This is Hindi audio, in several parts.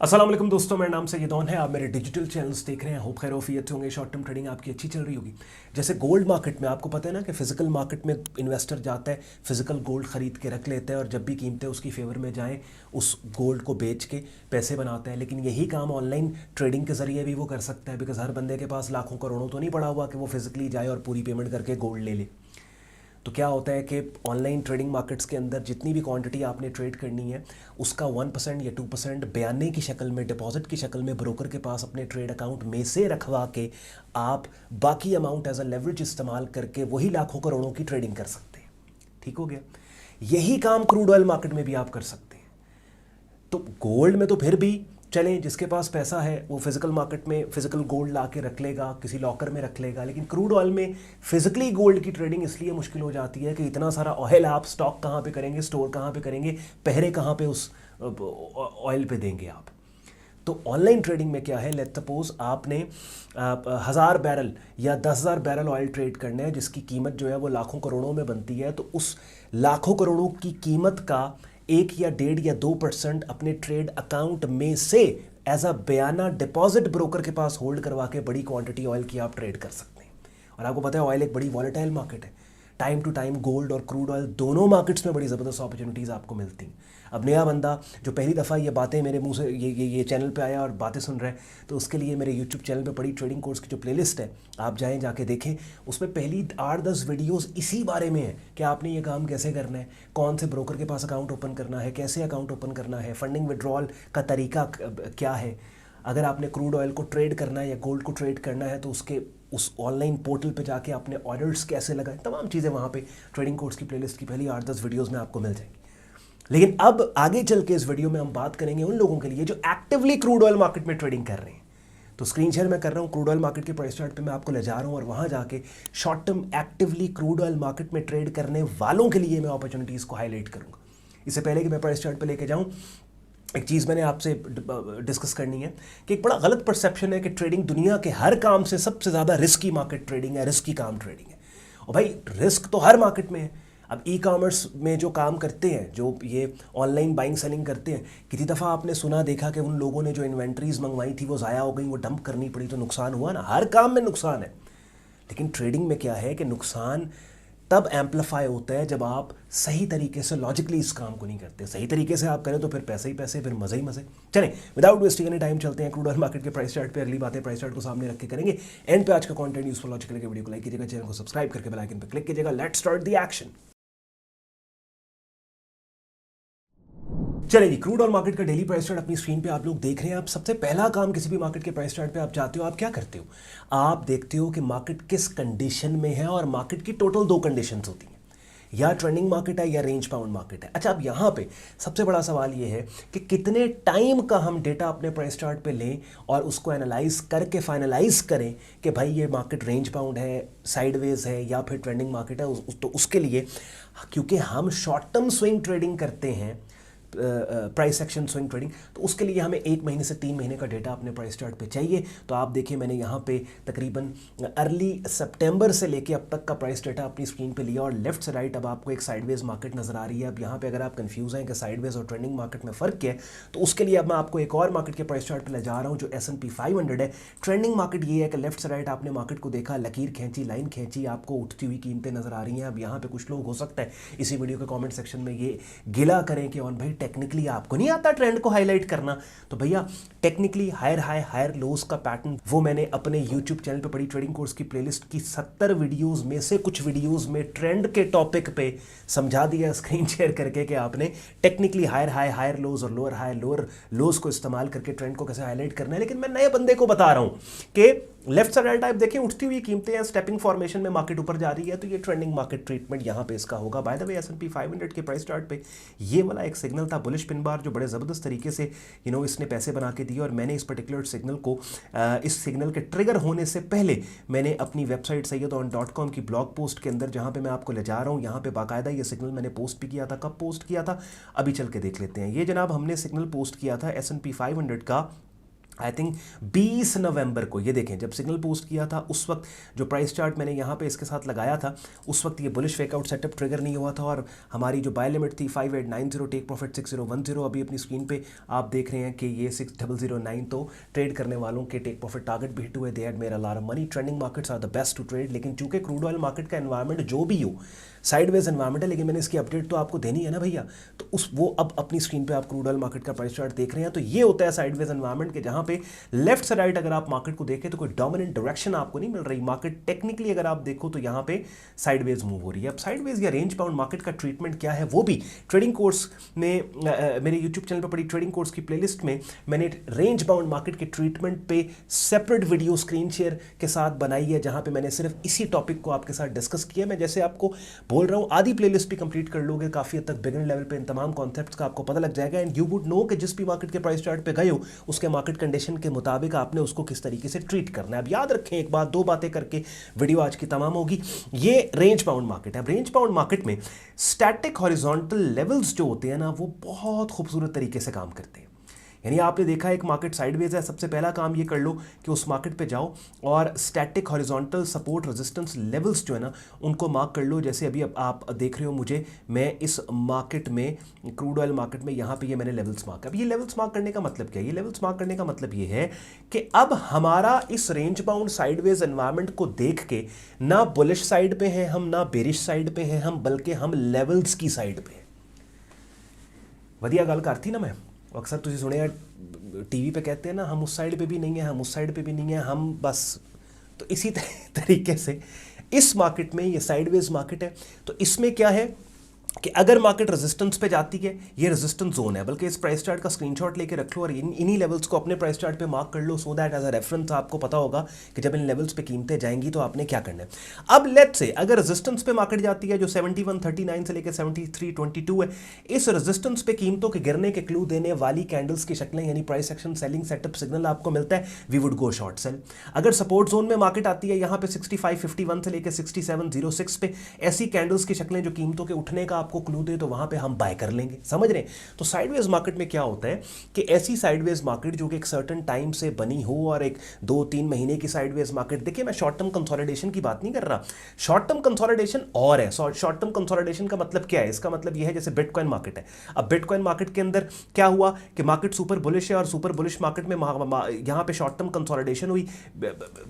अस्सलाम वालेकुम दोस्तों, मेरा नाम सैयदौन है। आप मेरे डिजिटल चैनल्स देख रहे हैं। होप खैर ऑफियत होंगे। शॉर्ट टर्म ट्रेडिंग आपकी अच्छी चल रही होगी। जैसे गोल्ड मार्केट में आपको पता है ना कि फिजिकल मार्केट में इन्वेस्टर जाता है, फिजिकल गोल्ड खरीद के रख लेता है और जब भी कीमतें उसकी फेवर में जाएं उस गोल्ड को बेच के पैसे बनाता है। लेकिन यही काम ऑनलाइन ट्रेडिंग के ज़रिए भी वो कर सकता है, बिकॉज हर बंदे के पास लाखों करोड़ों तो नहीं पड़ा हुआ कि वो फिजिकली जाए और पूरी पेमेंट करके गोल्ड ले ले। तो क्या होता है कि ऑनलाइन ट्रेडिंग मार्केट्स के अंदर जितनी भी क्वांटिटी आपने ट्रेड करनी है उसका 1% या 2% बयाने की शक्ल में, डिपॉजिट की शक्ल में ब्रोकर के पास अपने ट्रेड अकाउंट में से रखवा के आप बाकी अमाउंट एज अ लेवरेज इस्तेमाल करके वही लाखों करोड़ों की ट्रेडिंग कर सकते हैं। ठीक हो गया। यही काम क्रूड ऑयल मार्केट में भी आप कर सकते हैं। तो गोल्ड में तो फिर भी चलें, जिसके पास पैसा है वो फिजिकल मार्केट में फिजिकल गोल्ड ला के रख लेगा, किसी लॉकर में रख लेगा। लेकिन क्रूड ऑयल में फिजिकली गोल्ड की ट्रेडिंग इसलिए मुश्किल हो जाती है कि इतना सारा ऑयल आप स्टॉक कहाँ पे करेंगे, स्टोर कहाँ पे करेंगे, पहरे कहाँ पे उस ऑयल पे देंगे आप। तो ऑनलाइन ट्रेडिंग में क्या है, लेट्स सपोज आपने 1000 बैरल या 10,000 बैरल ऑयल ट्रेड करना है जिसकी कीमत जो है वो लाखों करोड़ों में बनती है। तो उस लाखों करोड़ों की कीमत का 1 या 1.5 या 2% अपने ट्रेड अकाउंट में से एज अ बयाना डिपॉजिट ब्रोकर के पास होल्ड करवा के बड़ी क्वांटिटी ऑयल की आप ट्रेड कर सकते हैं। और आपको पता है ऑयल एक बड़ी वॉलेटाइल मार्केट है। टाइम टू टाइम गोल्ड और क्रूड ऑयल दोनों मार्केट्स में बड़ी ज़बरदस्त अपॉर्चुनिटीज़ आपको मिलती हैं। अब नया बंदा जो पहली दफ़ा ये बातें मेरे मुंह से ये चैनल पे आया और बातें सुन रहा है, तो उसके लिए मेरे यूट्यूब चैनल पे पड़ी ट्रेडिंग कोर्स की जो प्लेलिस्ट है आप जाएं, जाके देखें। उसमें पहली 8-10 वीडियोस इसी बारे में है कि आपने ये काम कैसे करना है, कौन से ब्रोकर के पास अकाउंट ओपन करना है, कैसे अकाउंट ओपन करना है, फंडिंग विड्रॉल का तरीका क्या है, अगर आपने क्रूड ऑयल को ट्रेड करना है या गोल्ड को ट्रेड करना है तो उसके उस ऑनलाइन पोर्टल पे जाके आपने ऑर्डर्स कैसे लगाएं, तमाम चीज़ें वहाँ पे ट्रेडिंग कोर्स की प्लेलिस्ट की पहली 8-10 वीडियोस में आपको मिल जाएंगी। लेकिन अब आगे चल के इस वीडियो में हम बात करेंगे उन लोगों के लिए जो एक्टिवली क्रूड ऑयल मार्केट में ट्रेडिंग कर रहे हैं। तो स्क्रीन शेयर मैं कर रहा हूँ, क्रूड ऑयल मार्केट के प्राइस चार्ट पे मैं आपको ले जा रहा हूँ और वहाँ जाके short term actively crude oil market में ट्रेड करने वालों के लिए मैं अपॉर्चुनिटीज़ को हाईलाइट करूँगा। इससे पहले कि मैं प्राइस चार्ट पे लेके जाऊँ, एक चीज़ मैंने आपसे डिस्कस करनी है कि एक बड़ा गलत परसेप्शन है कि ट्रेडिंग दुनिया के हर काम से सबसे ज़्यादा रिस्की मार्केट ट्रेडिंग है, रिस्की काम ट्रेडिंग है। और भाई रिस्क तो हर मार्केट में है। अब ई कॉमर्स में जो काम करते हैं, जो ये ऑनलाइन बाइंग सेलिंग करते हैं, कितनी दफ़ा आपने सुना देखा कि उन लोगों ने जो इन्वेंट्रीज मंगवाई थी वो ज़ाया हो गई, वो डंप करनी पड़ी, तो नुकसान हुआ ना। हर काम में नुकसान है। लेकिन ट्रेडिंग में क्या है कि नुकसान तब एम्पलीफाई होता है जब आप सही तरीके से लॉजिकली इस काम को नहीं करते। सही तरीके से आप करें तो फिर पैसे ही पैसे, फिर मज़े ही मज़े। चलें, विदाउट वेस्टिंग एनी टाइम चलते हैं क्रूड ऑयल मार्केट के प्राइस चार्ट पे। अगली बातें प्राइस चार्ट को सामने रख के करेंगे। एंड पे आज का कंटेंट यूजफुल लॉजिकल वीडियो को लाइक कीजिएगा, चैनल को सब्सक्राइब करके बेल आइकन पर क्लिक कीजिएगा। Let's start the action. चलिए जी, क्रूड ऑयल मार्केट का डेली प्राइस चार्ट अपनी स्क्रीन पे आप लोग देख रहे हैं। आप सबसे पहला काम किसी भी मार्केट के प्राइस चार्ट पे आप जाते हो, आप क्या करते हो, आप देखते हो कि मार्केट किस कंडीशन में है। और मार्केट की टोटल 2 कंडीशंस होती हैं, या ट्रेंडिंग मार्केट है या रेंज बाउंड मार्केट है। अच्छा, अब यहाँ पे सबसे बड़ा सवाल ये है कि कितने टाइम का हम डेटा अपने प्राइस चार्ट पे लें और उसको एनालाइज करके फाइनलाइज करें कि भाई ये मार्केट रेंज बाउंड है, साइडवेज है या फिर ट्रेंडिंग मार्केट है। तो उसके लिए, क्योंकि हम शॉर्ट टर्म स्विंग ट्रेडिंग करते हैं, प्राइस एक्शन स्विंग ट्रेडिंग, तो उसके लिए हमें 1 महीने से 3 महीने का डेटा अपने प्राइस चार्ट पे चाहिए। तो आप देखिए, मैंने यहाँ पे तकरीबन अर्ली सितंबर से लेके अब तक का प्राइस डेटा अपनी स्क्रीन पे लिया और लेफ्ट से राइट अब आपको एक साइडवेज मार्केट नज़र आ रही है। अब यहाँ पे अगर आप कंफ्यूज हैं कि साइडवेज और ट्रेंडिंग मार्केट में फ़र्क क्या है, तो उसके लिए अब मैं आपको एक और मार्केट के प्राइस चार्ट पर ले जा रहा हूँ जो S&P 500 है। ट्रेंडिंग मार्केट ये है कि लेफ्ट से राइट आपने मार्केट को देखा, लकीर खींची, लाइन खींची, आपको उठती हुई कीमतें नज़र आ रही हैं। अब यहाँ पे कुछ लोग हो सकता है इसी वीडियो के कॉमेंट सेक्शन में ये गिला करें कि भाई टेक्निकली आपको नहीं आता ट्रेंड को हाईलाइट करना। तो भैया technically higher high higher lows का पैटर्न वो मैंने अपने यूट्यूब चैनल पे पड़ी ट्रेडिंग कोर्स की प्लेलिस्ट की 70 वीडियोस में से कुछ वीडियोस में ट्रेंड के टॉपिक पे समझा दिया स्क्रीन शेयर करके कि आपने technically higher high higher lows और लोअर हाई लोअर लोज को इस्तेमाल करके ट्रेंड को कैसे हाईलाइट करना है। लेकिन मैं नए बंदे को बता रहा हूं कि लेफ्ट से राइट आप देखें, उठती हुई कीमतें या स्टेपिंग फॉर्मेशन में मार्केट ऊपर जा रही है, तो ये ट्रेंडिंग मार्केट ट्रीटमेंट यहाँ पे इसका होगा। बाय द वे S&P 500 के प्राइस चार्ट पे ये वाला एक सिग्नल था, बुलिश पिन बार, जो बड़े ज़बरदस्त तरीके से इसने पैसे बना के दिए। और मैंने इस पर्टिकुलर सिग्नल को इस सिग्नल के ट्रिगर होने से पहले मैंने अपनी वेबसाइट sayyadon.com की ब्लॉग पोस्ट के अंदर, जहाँ पे मैं आपको ले जा रहा हूँ, यहाँ पे बाकायदा ये सिग्नल मैंने पोस्ट भी किया था। कब पोस्ट किया था, अभी चल के देख लेते हैं। ये जनाब हमने सिग्नल पोस्ट किया था S&P 500 का आई थिंक 20 नवंबर को, ये देखें जब सिग्नल पोस्ट किया था उस वक्त जो प्राइस चार्ट मैंने यहाँ पे इसके साथ लगाया था उस वक्त ये बुलिश फेकआउट सेटअप ट्रिगर नहीं हुआ था और हमारी जो बाय लिमिट थी 5890, टेक प्रॉफिट 6010। अभी अपनी स्क्रीन पे आप देख रहे हैं कि ये 6009, तो ट्रेड करने वालों के टेक प्रॉफिट टारगेट भी हिट हुए। They had made a lot of money. Trending markets are the best to trade, लेकिन चूंकि क्रूड ऑयल मार्केट का एनवायरमेंट जो भी हो साइडवेज एनवायरमेंट है, लेकिन मैंने इसकी अपडेट तो आपको देनी है ना भैया। तो उस वो अब अपनी स्क्रीन पे आप क्रूड ऑयल मार्केट का प्राइस चार्ट देख रहे हैं, तो ये होता है साइडवेज एनवायरमेंट के जहां पे लेफ्ट से राइट अगर आप मार्केट को देखें तो कोई डोमिनेंट डायरेक्शन आपको नहीं मिल रही। मार्केट टेक्निकली अगर आप देखो तो यहां पे साइडवेज मूव हो रही है। अब साइडवेज या रेंज बाउंड मार्केट का ट्रीटमेंट क्या है वो भी ट्रेडिंग कोर्स में मेरे यूट्यूब चैनल पर पड़ी ट्रेडिंग कोर्स की प्लेलिस्ट में मैंने रेंज बाउंड मार्केट के ट्रीटमेंट पे सेपरेट वीडियो स्क्रीन शेयर के साथ बनाई है, जहां पे मैंने सिर्फ इसी टॉपिक को आपके साथ डिस्कस किया। मैं जैसे आपको बोल रहा हूं आधी प्लेलिस्ट भी कंप्लीट कर लोगे, काफी हद तक बिगिनर लेवल पे इन तमाम कॉन्सेप्ट्स का आपको पता लग जाएगा एंड यू वुड नो कि जिस भी मार्केट के प्राइस चार्ट पे गए हो उसके मार्केट कंडीशन के मुताबिक आपने उसको किस तरीके से ट्रीट करना है। अब याद रखें एक बात, दो बातें करके वीडियो आज की तमाम होगी। ये रेंज बाउंड मार्केट है। अब रेंज बाउंड मार्केट में स्टैटिक हॉरिजॉन्टल लेवल्स जो होते हैं ना वो बहुत खूबसूरत तरीके से काम करते हैं। यानी आपने देखा एक मार्केट साइडवेज है, सबसे पहला काम ये कर लो कि उस मार्केट पे जाओ और static horizontal support resistance levels जो है ना उनको मार्क कर लो। जैसे अभी अब आप देख रहे हो मुझे, मैं इस मार्केट में क्रूड ऑयल मार्केट में यहाँ पे ये मैंने लेवल्स मार्क। अब ये लेवल्स मार्क करने का मतलब क्या है? ये लेवल्स मार्क करने का मतलब ये है कि अब हमारा इस रेंज बाउंड साइडवेज एनवायरमेंट को देख के ना बुलिश साइड पे हैं हम, ना बेरिश साइड पे हैं हम, बल्कि हम लेवल्स की साइड पे हैं। वधिया गल करती ना मैं। अक्सर तुझे सुने टीवी पे कहते हैं ना हम उस साइड पे भी नहीं है, हम उस साइड पे भी नहीं है, हम बस। तो इसी तरीके से इस मार्केट में ये साइडवेज मार्केट है। तो इसमें क्या है कि अगर मार्केट रेजिस्टेंस पे जाती है, ये रेजिस्टेंस जोन है, बल्कि इस प्राइस चार्ट का स्क्रीनशॉट लेके रख लो और इन्हीं लेवल्स को अपने प्राइस चार्ट पे मार्क कर लो, so that as a reference आपको पता होगा कि जब इन लेवल्स पे कीमतें जाएंगी तो आपने क्या करना है। अब लेट्स से अगर रेजिस्टेंस पे मार्केट जाती है जो 7139 से लेकर 7322 है, इस रेजिस्टेंस पे कीमतों के गिरने के क्लू देने वाली कैंडल्स की शक्लें यानी price action selling setup signal आपको मिलता है, we would go short sell. अगर सपोर्ट जोन में मार्केट आती है यहाँ पे 6551 से लेकर 6706 पे, ऐसी कैंडल्स की शक्लें जो कीमतों के उठने का आपको क्लू दे तो वहां पे हम बाय कर लेंगे। समझ रहे हैं? तो साइडवेज मार्केट में क्या होता है कि ऐसी साइडवेज मार्केट जो कि एक सर्टेन टाइम से बनी हो और एक 2-3 महीने की साइडवेज मार्केट, देखिए मैं शॉर्ट टर्म कंसोलिडेशन की बात नहीं कर रहा। शॉर्ट टर्म कंसोलिडेशन और है। शॉर्ट टर्म कंसोलिडेशन का मतलब क्या है? इसका मतलब यह है जैसे बिटकॉइन मार्केट है। अब बिटकॉइन मार्केट के अंदर क्या हुआ कि मार्केट सुपर बुलिश है और सुपर बुलिश मार्केट में यहां पे शॉर्ट टर्म कंसोलिडेशन हुई,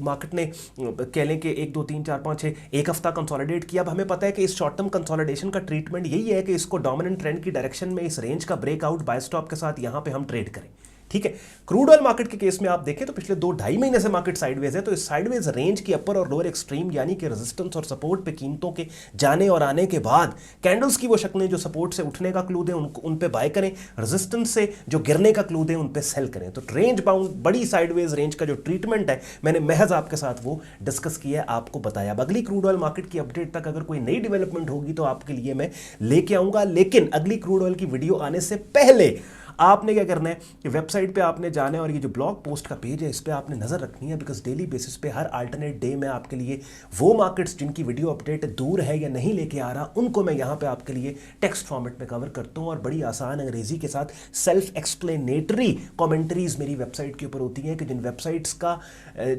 मार्केट ने कह लें कि 1 2 3 4 5 6 एक हफ्ता कंसोलिडेट किया। अब हमें पता है कि इस शॉर्ट टर्म कंसोलिडेशन का ट्रीटमेंट यही है कि इसको डोमिनेंट ट्रेंड की डायरेक्शन में इस रेंज का ब्रेकआउट बाय स्टॉप के साथ यहां पे हम ट्रेड करें। ठीक है। क्रूड ऑयल मार्केट के केस में आप देखें तो पिछले 2-2.5 महीने से मार्केट साइडवेज है। तो इस साइडवेज रेंज की अपर और लोअर एक्सट्रीम यानी कि रेजिस्टेंस और सपोर्ट पे कीमतों के जाने और आने के बाद कैंडल्स की वो शक्लें जो सपोर्ट से उठने का क्लू दें उन पे बाय करें, रेजिस्टेंस से जो गिरने का क्लू दें उन पे सेल करें। तो रेंज बाउंड बड़ी साइडवेज रेंज का जो ट्रीटमेंट है मैंने महज आपके साथ वो डिस्कस किया है, आपको बताया। अब अगली क्रूड ऑयल मार्केट की अपडेट तक अगर कोई नई डेवलपमेंट होगी तो आपके लिए मैं लेके आऊंगा, लेकिन अगली क्रूड ऑयल की वीडियो आने से पहले आपने क्या करना है कि वेबसाइट पे आपने जाना है और ये जो ब्लॉग पोस्ट का पेज है इस पे आपने नजर रखनी है, बिकॉज डेली बेसिस पे हर अल्टरनेट डे में आपके लिए वो मार्केट्स जिनकी वीडियो अपडेट दूर है या नहीं लेके आ रहा उनको मैं यहाँ पे आपके लिए टेक्स्ट फॉर्मेट में कवर करता हूँ और बड़ी आसान अंग्रेजी के साथ सेल्फ एक्सप्लेनेटरी कॉमेंट्रीज मेरी वेबसाइट के ऊपर होती हैं कि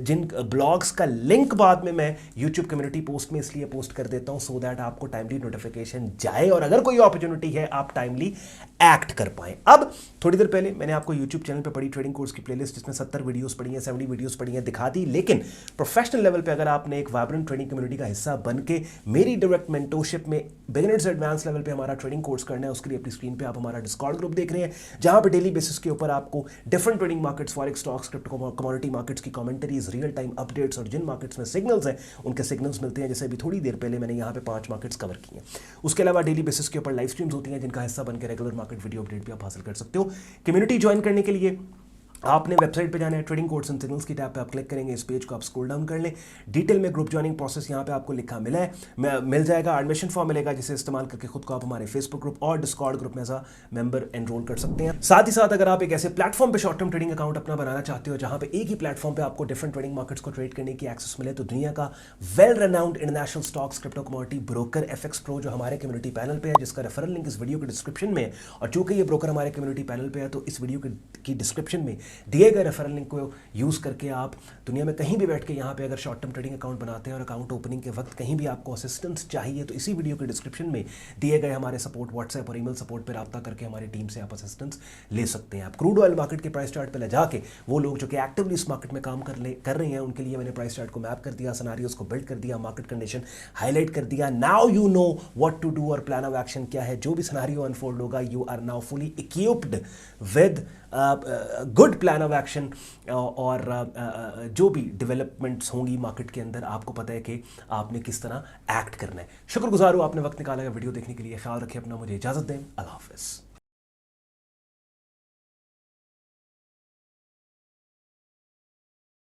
जिन ब्लॉग्स का लिंक बाद में मैं यूट्यूब कम्युनिटी पोस्ट में इसलिए पोस्ट कर देता हूँ सो दैट आपको टाइमली नोटिफिकेशन जाए और अगर कोई अपॉर्चुनिटी है आप टाइमली एक्ट कर पाए। अब थोड़ी देर पहले मैंने आपको YouTube चैनल पे पड़ी ट्रेडिंग कोर्स की प्लेलिस्ट जिसमें 70 वीडियोस पड़ी हैं, 70 वीडियोस पड़ी हैं दिखा दी, लेकिन प्रोफेशनल लेवल पे अगर आपने एक वाइब्रेंट ट्रेडिंग कम्युनिटी का हिस्सा बन के मेरी डायरेक्ट मेंटोरशिप में बिगिनर से एडवांस लेवल पे हमारा ट्रेडिंग कोर्स करना है, उसके लिए अपनी स्क्रीन पे आप हमारा डिस्कॉर्ड ग्रुप देख रहे हैं जहां पे डेली बेसिस के ऊपर आपको different trading markets, forex, stocks, crypto, commodity markets की कमेंटरीज, रियल टाइम अपडेट्स और जिन मार्केट्स में सिग्नल्स हैं उनके सिग्नल्स मिलते हैं। जैसे अभी थोड़ी देर पहले मैंने यहाँ पे 5 मार्केट्स कवर किए हैं। उसके अलावा डेली बेसिस के ऊपर लाइव स्ट्रीम्स होती हैं जिनका हिस्सा बनकर रेगुलर मार्केट वीडियो अपडेट भी आप हासिल कर सकते हो। कम्युनिटी ज्वाइन करने के लिए आपने वेबसाइट पे जाना है, ट्रेडिंग कोर्स एंड सिग्नल्स की टैब पे आप क्लिक करेंगे, इस पेज को आप स्क्रॉल डाउन कर लें, डिटेल में ग्रुप ज्वाइनिंग प्रोसेस यहाँ पे आपको लिखा मिला है, मिल जाएगा, एडमिशन फॉर्म मिलेगा जिसे इस्तेमाल करके खुद को आप हमारे फेसबुक ग्रुप और डिस्कॉर्ड ग्रुप में एज अ मेंबर एनरोल कर सकते हैं। साथ ही साथ अगर आप एक ऐसे प्लेटफॉर्म पे शॉर्ट टर्म ट्रेडिंग अकाउंट अपना बनाना चाहते हो जहां पे एक ही प्लेटफॉर्म पे आपको डिफरेंट ट्रेडिंग मार्केट्स को ट्रेड करने की एक्सेस मिले, तो दुनिया का well renowned international stocks, crypto, commodity broker FX Pro जो हमारे कम्युनिटी पैनल पे है, जिसका रेफरल लिंक इस वीडियो के डिस्क्रिप्शन में है, और चूंकि ये ब्रोकर हमारे कम्युनिटी पैनल पे है तो इस वीडियो की डिस्क्रिप्शन में दिए गए रेफरल लिंक को यूज़ करके आप दुनिया में कहीं भी बैठ के यहाँ पे अगर शॉर्ट टर्म ट्रेडिंग अकाउंट बनाते हैं और अकाउंट ओपनिंग के वक्त कहीं भी आपको असिस्टेंस चाहिए तो इसी वीडियो के डिस्क्रिप्शन में दिए गए हमारे सपोर्ट व्हाट्सएप और ईमेल सपोर्ट पर रब्ता करके हमारी टीम से आप असिस्टेंस ले सकते हैं। आप क्रूड ऑयल मार्केट के प्राइस चार्ट पर ले जाके वो लोग जो कि एक्टिवली इस मार्केट में काम कर रहे हैं उनके लिए मैंने प्राइस चार्ट को मैप कर दिया, सिनेरियोस को बिल्ड कर दिया, मार्केट कंडीशन हाईलाइट कर दिया। Now you know what to do और प्लान ऑफ एक्शन क्या है। जो भी सिनेरियो अनफोल्ड होगा you are now fully equipped with good plan of action और जो भी डेवलपमेंट्स होंगी मार्केट के अंदर आपको पता है कि आपने किस तरह एक्ट करना है। शुक्रगुजार हूँ आपने वक्त निकाला है वीडियो देखने के लिए। ख्याल रखें अपना, मुझे इजाज़त दें। अल्लाह हाफ़िज़।